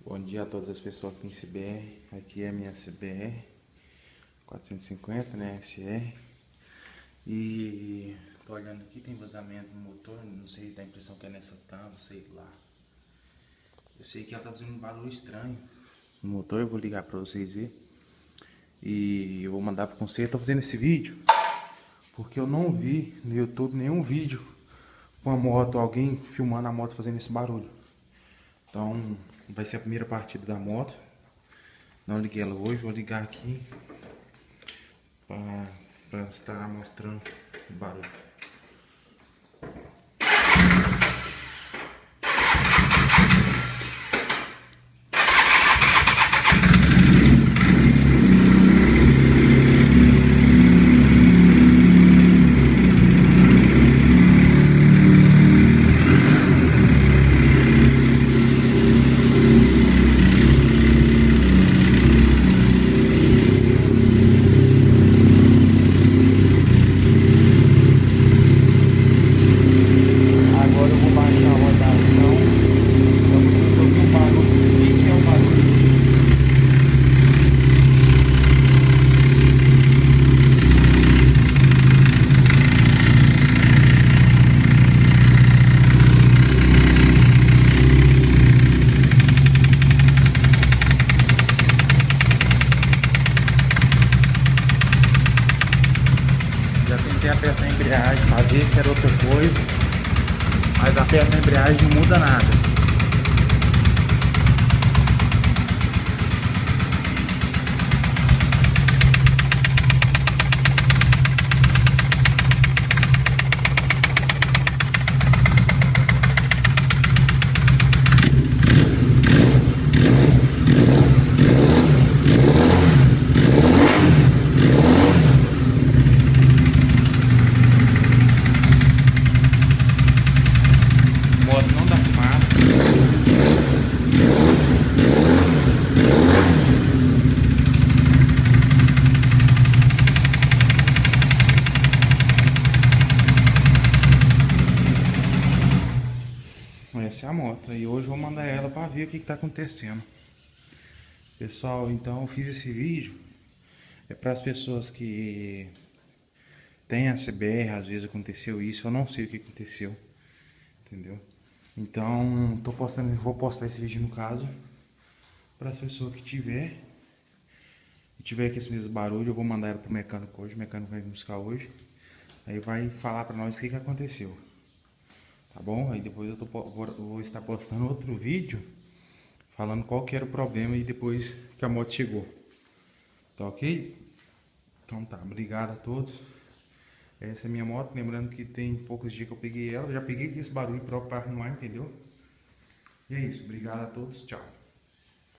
Bom dia a todas as pessoas que têm CBR. Aqui é a minha CBR 450, né? SR. E tô olhando aqui, tem vazamento no motor. Não sei, dá a impressão que é nessa tampa, sei lá. Eu sei que ela tá fazendo um barulho estranho no motor. Eu vou ligar pra vocês verem. E eu vou mandar pro conserto. Tô fazendo esse vídeo porque eu não vi no YouTube nenhum vídeo com a moto, alguém filmando a moto fazendo esse barulho. Então vai ser a primeira partida da moto. Não liguei ela hoje, vou ligar aqui para estar mostrando o barulho. Agora eu vou baixar a rotação para vocês ouvirem o barulho. O que é o barulho? Já tentei apertar a embreagem para ver se era outra coisa, mas aperta a embreagem não muda nada. A moto não dá fumaça. Essa é a moto e hoje eu vou mandar ela para ver o que está acontecendo. Pessoal, então eu fiz esse vídeo para as pessoas que têm a CBR, às vezes aconteceu isso, eu não sei o que aconteceu, entendeu? Então vou postar esse vídeo no caso para as pessoas que tiver aqui esse mesmo barulho. Eu vou mandar ela pro mecânico hoje, o mecânico vai buscar hoje, aí vai falar para nós o que aconteceu. Tá bom? Aí depois eu vou estar postando outro vídeo falando qual que era o problema e depois que a moto chegou. Tá ok? Então tá, obrigado a todos. Essa é a minha moto, lembrando que tem poucos dias que eu peguei ela. Já peguei esse barulho próprio para arrumar, entendeu? E é isso, obrigado a todos, tchau.